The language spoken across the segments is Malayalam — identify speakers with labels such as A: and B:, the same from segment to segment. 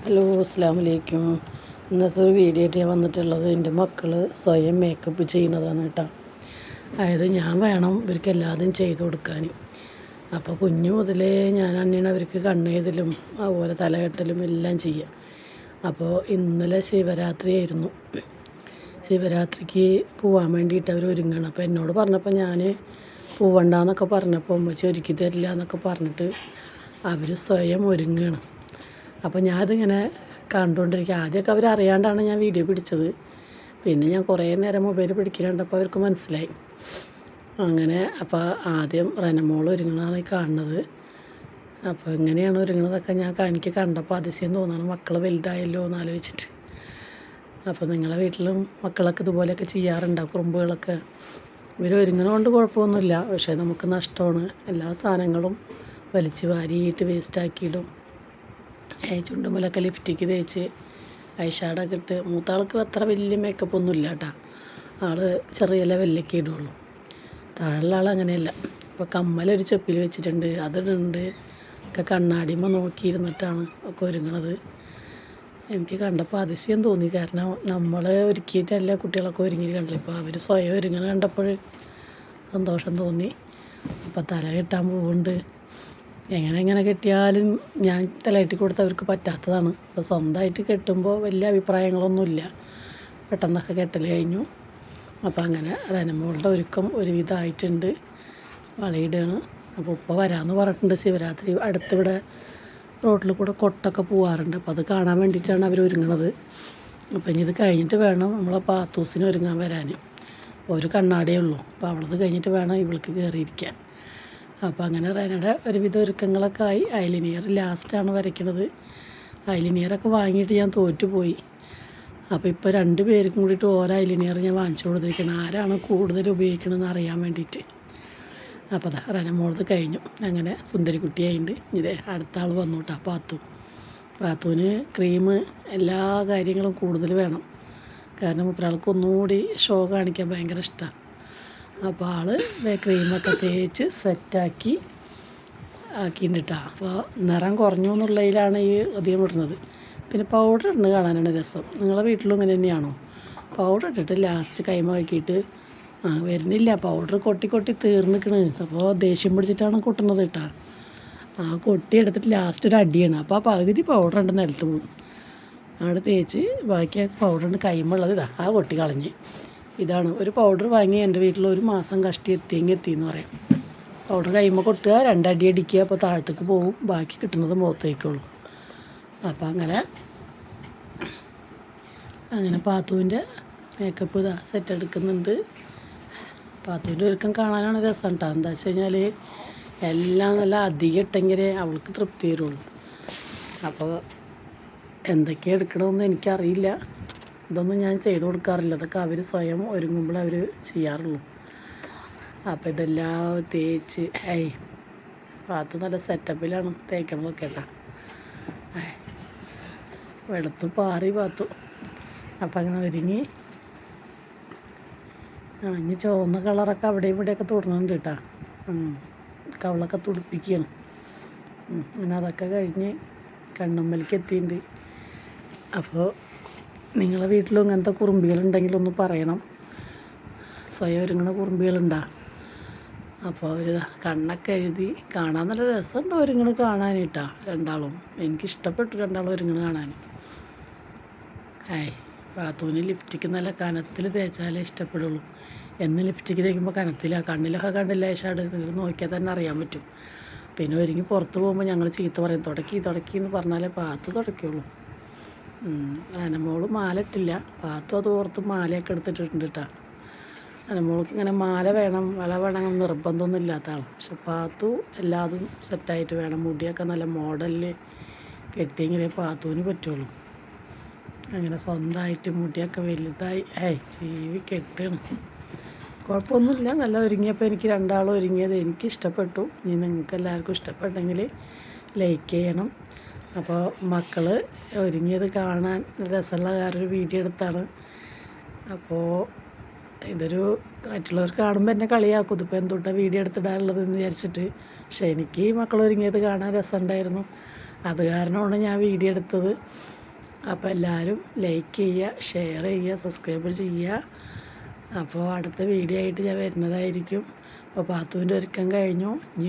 A: ഹലോ, അസ്സലാമു അലൈക്കും. ഇന്നത്തെ ഒരു വീഡിയോ ആയിട്ട് ഞാൻ വന്നിട്ടുള്ളത് എൻ്റെ മക്കൾ സ്വയം മേക്കപ്പ് ചെയ്യുന്നതാണ് കേട്ടോ. അതായത് ഞാൻ വേണം ഇവർക്ക് എല്ലാതും ചെയ്ത് കൊടുക്കാൻ. അപ്പോൾ കുഞ്ഞു മുതലേ ഞാൻ തന്നെയാണ് അവർക്ക് കണ്ണെഴുതലും അതുപോലെ തലകെട്ടലും എല്ലാം ചെയ്യുക. അപ്പോൾ ഇന്നലെ ശിവരാത്രി ആയിരുന്നു. ശിവരാത്രിക്ക് പോകാൻ വേണ്ടിയിട്ട് അവർ ഒരുങ്ങണം. അപ്പോൾ എന്നോട് പറഞ്ഞപ്പോൾ ഞാൻ പോവണ്ടെന്നൊക്കെ പറഞ്ഞപ്പോൾ ഉമ്മച്ചി ഒരുക്കി തരില്ല എന്നൊക്കെ പറഞ്ഞിട്ട് അവർ സ്വയം ഒരുങ്ങണം. അപ്പോൾ ഞാനതിങ്ങനെ കണ്ടുകൊണ്ടിരിക്കുക. ആദ്യമൊക്കെ അവരറിയാണ്ടാണ് ഞാൻ വീഡിയോ പിടിച്ചത്. പിന്നെ ഞാൻ കുറേ നേരം മൊബൈൽ പിടിക്കുന്നുണ്ടപ്പോൾ അവർക്ക് മനസ്സിലായി. അങ്ങനെ അപ്പോൾ ആദ്യം റനമോൾ ഒരുങ്ങണതാണ് ഈ കാണുന്നത്. അപ്പോൾ എങ്ങനെയാണ് ഒരുങ്ങണതൊക്കെ ഞാൻ കണ്ടപ്പോൾ അതിശയം തോന്നണം, മക്കൾ വലുതായല്ലോ എന്ന് ആലോചിച്ചിട്ട്. അപ്പോൾ നിങ്ങളെ വീട്ടിലും മക്കളൊക്കെ ഇതുപോലെയൊക്കെ ചെയ്യാറുണ്ടാവും, കുറുമ്പുകളൊക്കെ. ഇവർ ഒരുങ്ങണതുകൊണ്ട് കുഴപ്പമൊന്നുമില്ല, പക്ഷേ നമുക്ക് നഷ്ടമാണ്. എല്ലാ സാധനങ്ങളും വലിച്ച് വാരിയിട്ട് വേസ്റ്റാക്കിയിടും. ചുണ്ടുമുലൊക്കെ ലിപ്സ്റ്റിക്ക് തേച്ച് ഐഷാഡൊക്കെ ഇട്ട്. മൂത്താൾക്ക് അത്ര വലിയ മേക്കപ്പ് ഒന്നും ഇല്ല കേട്ടോ, ആൾ ചെറിയ ലെവലിലേക്ക് ഇടുള്ളൂ. താഴെയുള്ള ആൾ അങ്ങനെയല്ല. ഇപ്പോൾ കമ്മലൊരു ചെപ്പിൽ വെച്ചിട്ടുണ്ട്, അതിടുന്നുണ്ട്. ഒക്കെ കണ്ണാടിയുമ്പോൾ നോക്കിയിരുന്നിട്ടാണ് ഒക്കെ ഒരുങ്ങണത്. എനിക്ക് കണ്ടപ്പോൾ അതിശയം തോന്നി, കാരണം നമ്മൾ ഒരുക്കിയിട്ടല്ല കുട്ടികളൊക്കെ ഒരുങ്ങി കണ്ടില്ല. ഇപ്പോൾ അവർ സ്വയം ഒരുങ്ങണ കണ്ടപ്പോൾ സന്തോഷം തോന്നി. അപ്പോൾ തല കെട്ടാൻ പോകുന്നുണ്ട്. എങ്ങനെ കെട്ടിയാലും ഞാൻ തലകെട്ടി കൊടുത്ത് അവർക്ക് പറ്റാത്തതാണ്. അപ്പോൾ സ്വന്തമായിട്ട് കെട്ടുമ്പോൾ വലിയ അഭിപ്രായങ്ങളൊന്നുമില്ല, പെട്ടെന്നൊക്കെ കെട്ടൽ കഴിഞ്ഞു. അപ്പോൾ അങ്ങനെ റനമോളുടെ ഒരുക്കം ഒരുവിധമായിട്ടുണ്ട്. വളയിടുകയാണ്. അപ്പോൾ ഉപ്പ വരാമെന്ന് പറഞ്ഞിട്ടുണ്ട്. ശിവരാത്രി അടുത്തിവിടെ റോഡിൽ കൂടെ കൊട്ടൊക്കെ പോകാറുണ്ട്. അപ്പോൾ അത് കാണാൻ വേണ്ടിയിട്ടാണ് അവർ ഒരുങ്ങണത്. അപ്പോൾ ഇനി ഇത് കഴിഞ്ഞിട്ട് വേണം നമ്മളെ പാത്തൂസിന് ഒരുങ്ങാൻ വരാൻ. ഒരു കണ്ണാടിയേ ഉള്ളൂ. അപ്പോൾ അവളത് കഴിഞ്ഞിട്ട് വേണം ഇവൾക്ക് കയറിയിരിക്കാൻ. അപ്പോൾ അങ്ങനെ റനയുടെ ഒരുവിധ ഒരുക്കങ്ങളൊക്കെ ആയി. ഐലിനിയർ ലാസ്റ്റാണ് വരയ്ക്കണത്. ഐലിനിയറൊക്കെ വാങ്ങിയിട്ട് ഞാൻ തോറ്റുപോയി. അപ്പോൾ ഇപ്പോൾ 2 പേർക്കും കൂടിയിട്ട് ഓരോ ഐലിനിയർ ഞാൻ വാങ്ങിച്ചു കൊടുത്തിരിക്കണം, ആരാണ് കൂടുതൽ ഉപയോഗിക്കണമെന്ന് അറിയാൻ വേണ്ടിയിട്ട്. അപ്പോൾ അതാ റനമോളത് കഴിഞ്ഞു. അങ്ങനെ സുന്ദരിക്കുട്ടിയായിട്ടുണ്ട്. ഇതേ അടുത്ത ആൾ വന്നു കേട്ടോ, പാത്തുവിന് ക്രീം എല്ലാ കാര്യങ്ങളും കൂടുതൽ വേണം. കാരണം ഒരാൾക്ക് ഒന്നുകൂടി ഷോ കാണിക്കാൻ ഭയങ്കര ഇഷ്ടമാണ്. അപ്പോൾ ആൾ ക്രീമൊക്കെ തേച്ച് സെറ്റാക്കി ആക്കിയിട്ടാ. അപ്പോൾ നിറം കുറഞ്ഞു എന്നുള്ളതിലാണ് ഈ അധികം ഇടുന്നത്. പിന്നെ പൗഡർ ഇട്ട് കാണാനാണ് രസം. നിങ്ങളെ വീട്ടിലും ഇങ്ങനെ തന്നെയാണോ? പൗഡർ ഇട്ടിട്ട് ലാസ്റ്റ് കൈമ ആക്കിയിട്ട് വരുന്നില്ല, പൗഡർ കൊട്ടി തീർന്നിക്കണ്. അപ്പോൾ ദേഷ്യം പിടിച്ചിട്ടാണ് കൊട്ടുന്നത് കേട്ടോ. കൊട്ടി എടുത്തിട്ട് ലാസ്റ്റ് ഒരു അടിയാണ്. അപ്പോൾ ആ പകുതി പൗഡർ ഉണ്ട് നിലത്ത് പോകും. അവിടെ തേച്ച് ബാക്കി പൗഡറിൻ്റെ കൈമുള്ളത് കൊട്ടി കളഞ്ഞ്. ഇതാണ് ഒരു പൗഡർ വാങ്ങി എൻ്റെ വീട്ടിൽ 1 മാസം കഷ്ടി എത്തിയെന്ന് പറയാം. പൗഡർ കൈമ കൊട്ടുക, 2 അടി അടിക്കുക, അപ്പോൾ താഴത്തേക്ക് പോകും, ബാക്കി കിട്ടുന്നത് മുഖത്തേക്കുള്ളൂ. അപ്പോൾ അങ്ങനെ പാത്തുവിൻ്റെ മേക്കപ്പ് സെറ്റ് എടുക്കുന്നുണ്ട്. പാത്തുവിൻ്റെ ഒരുക്കം കാണാനാണ് രസം കേട്ടോ. എന്താ വെച്ച് കഴിഞ്ഞാൽ എല്ലാം നല്ല അധികം ഇട്ടെങ്കിലേ അവൾക്ക് തൃപ്തി വരുള്ളൂ. അപ്പോൾ എന്തൊക്കെയാണ് എടുക്കണമെന്ന് എനിക്കറിയില്ല. ഇതൊന്നും ഞാൻ ചെയ്ത് കൊടുക്കാറില്ല, അതൊക്കെ അവർ സ്വയം ഒരുങ്ങുമ്പോൾ അവർ ചെയ്യാറുള്ളൂ. അപ്പോൾ ഇതെല്ലാം തേച്ച് പാത്തു നല്ല സെറ്റപ്പിലാണ് തേക്കണതൊക്കെ കേട്ടോ. വെളുത്തു പാറി പാത്തു. അപ്പം അങ്ങനെ ഒരുങ്ങി. ഇനി ചുവന്ന കളറൊക്കെ അവിടെയും ഇവിടെയൊക്കെ തുടങ്ങുന്നുണ്ട് കേട്ടോ. കവളൊക്കെ തുടിപ്പിക്കുകയാണ്. അങ്ങനെ അതൊക്കെ കഴിഞ്ഞ് കണ്ണമ്മലേക്ക് എത്തിയിട്ടുണ്ട്. അപ്പോൾ നിങ്ങളെ വീട്ടിലും ഇങ്ങനത്തെ കുറുമ്പികളുണ്ടെങ്കിൽ ഒന്ന് പറയണം. സ്വയം ഒരുങ്ങണ കുറുമ്പികളുണ്ടാ? അപ്പോൾ അവർ കണ്ണൊക്കെ എഴുതി കാണാൻ നല്ല രസമുണ്ട് ഒരുങ്ങണ കാണാനിട്ടാ. രണ്ടാളും എനിക്കിഷ്ടപ്പെട്ടു, രണ്ടാളും ഒരുങ്ങണ കാണാൻ. പാത്തൂന് ലിപ്സ്റ്റിക്ക് നല്ല കനത്തിൽ തേച്ചാലേ ഇഷ്ടപ്പെടുള്ളൂ. എന്ന് ലിപ്സ്റ്റിക്ക് തേക്കുമ്പോൾ കനത്തിലാണ്. കണ്ണിലൊക്കെ കണ്ടില്ല ഷാഡ് നോക്കിയാൽ തന്നെ അറിയാൻ പറ്റും. പിന്നെ ഒരുങ്ങി പുറത്ത് പോകുമ്പോൾ ഞങ്ങൾ ചീത്ത പറയും, തുടക്കി എന്ന് പറഞ്ഞാലേ പാത്തു തുടയ്ക്കുള്ളൂ. റനമോള് മാല ഇട്ടില്ല. പാത്തു അത് ഓർത്ത് മാലയൊക്കെ എടുത്തിട്ടുണ്ട് കേട്ടോ. റനമോൾക്ക് ഇങ്ങനെ മാല വേണം, വള വേണം നിർബന്ധമൊന്നും ഇല്ലാത്ത ആൾ. പക്ഷെ പാത്തു എല്ലാതും സെറ്റായിട്ട് വേണം. മുടിയൊക്കെ നല്ല മോഡലിൽ കെട്ടിയെങ്കിലേ പാത്തുവിന് പറ്റുള്ളൂ. അങ്ങനെ സ്വന്തമായിട്ട് മുടിയൊക്കെ വലുതായി ചീവി കെട്ടാണ്. കുഴപ്പമൊന്നുമില്ല, നല്ല ഒരുങ്ങിയപ്പോൾ എനിക്ക് രണ്ടാളും ഒരുങ്ങിയത് എനിക്കിഷ്ടപ്പെട്ടു. ഇനി നിങ്ങൾക്ക് എല്ലാവർക്കും ഇഷ്ടപ്പെട്ടെങ്കിൽ ലൈക്ക് ചെയ്യണം. അപ്പോൾ മക്കൾ ഒരുങ്ങിയത് കാണാൻ രസമുള്ള ഒരു വീഡിയോ എടുത്താണ്. അപ്പോൾ ഇതൊരു മറ്റുള്ളവർ കാണുമ്പോൾ എന്നെ കളിയാക്കും, ഇതിപ്പോൾ എന്തുകൊണ്ടാണ് വീഡിയോ എടുത്തിടാനുള്ളതെന്ന് വിചാരിച്ചിട്ട്. പക്ഷേ എനിക്ക് മക്കൾ ഒരുങ്ങിയത് കാണാൻ രസമുണ്ടായിരുന്നു. അത് കാരണമാണ് ഞാൻ വീഡിയോ എടുത്തത്. അപ്പോൾ എല്ലാവരും ലൈക്ക് ചെയ്യുക, ഷെയർ ചെയ്യുക, സബ്സ്ക്രൈബ് ചെയ്യുക. അപ്പോൾ അടുത്ത വീഡിയോ ആയിട്ട് ഞാൻ വരുന്നതായിരിക്കും. അപ്പോൾ പാത്തുവിൻ്റെ ഒരുക്കം കഴിഞ്ഞു. ഇനി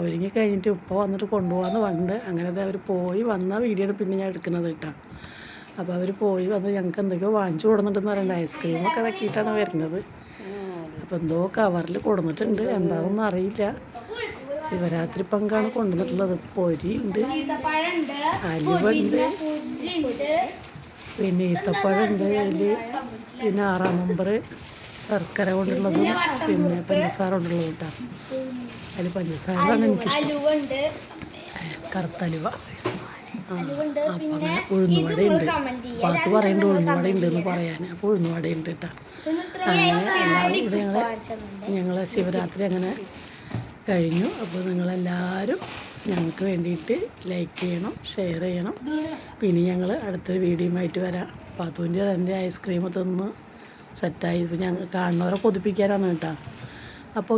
A: ഒരുങ്ങി കഴിഞ്ഞിട്ട് ഉപ്പ വന്നിട്ട് കൊണ്ടുപോകാമെന്ന് പണ്ട് അങ്ങനെ അവർ പോയി വന്ന വീഡിയോ പിന്നെ ഞാൻ എടുക്കുന്നത് കേട്ടോ. അപ്പോൾ അവർ പോയി വന്ന് ഞങ്ങൾക്ക് എന്തൊക്കെയോ വാങ്ങിച്ചു കൊടുത്തിട്ടുണ്ടെന്ന് പറയുന്നത്. ഐസ്ക്രീമൊക്കെ ഇതാക്കിയിട്ടാണ് വരുന്നത്. അപ്പോൾ എന്തോ കവറിൽ കൊടുത്തിട്ടുണ്ട്, എന്താണെന്നൊന്നും അറിയില്ല. ശിവരാത്രി പങ്കാണ് കൊണ്ടുവന്നിട്ടുള്ളത്. പൊരിയുണ്ട്, അലുവുണ്ട്, പിന്നെ ഈത്തപ്പഴമുണ്ട്, അതിൽ പിന്നെ 6 നമ്പർ ശർക്കര കൊണ്ടുള്ളതും പിന്നെ പഞ്ചസാര കൊണ്ടുള്ളതും കേട്ടോ. അതിൽ പഞ്ചസാരയാണ് എനിക്കിഷ്ടം, കറുത്തലുവ. അപ്പം അങ്ങനെ ഉഴുന്നുവടയുണ്ട്. പാത്ത് പറയുന്നുണ്ട് ഉഴുന്നുവട ഉണ്ടെന്ന് പറയാൻ. അപ്പോൾ ഉഴുന്നുവടയുണ്ട് കേട്ടോ. അങ്ങനെ എല്ലാവരും കൂടി ഞങ്ങൾ ശിവരാത്രി അങ്ങനെ കഴിഞ്ഞു. അപ്പോൾ നിങ്ങളെല്ലാവരും ഞങ്ങൾക്ക് വേണ്ടിയിട്ട് ലൈക്ക് ചെയ്യണം, ഷെയർ ചെയ്യണം. പിന്നെ ഞങ്ങൾ അടുത്തൊരു വീഡിയോയുമായിട്ട് വരാം. പാത്തുവിൻ്റെ എൻ്റെ ഐസ്ക്രീം തിന്ന് സെറ്റായി. ഇപ്പോൾ ഞങ്ങൾ കാണുന്നവരെ കൊതിപ്പിക്കാനാണ് കേട്ടോ. അപ്പോൾ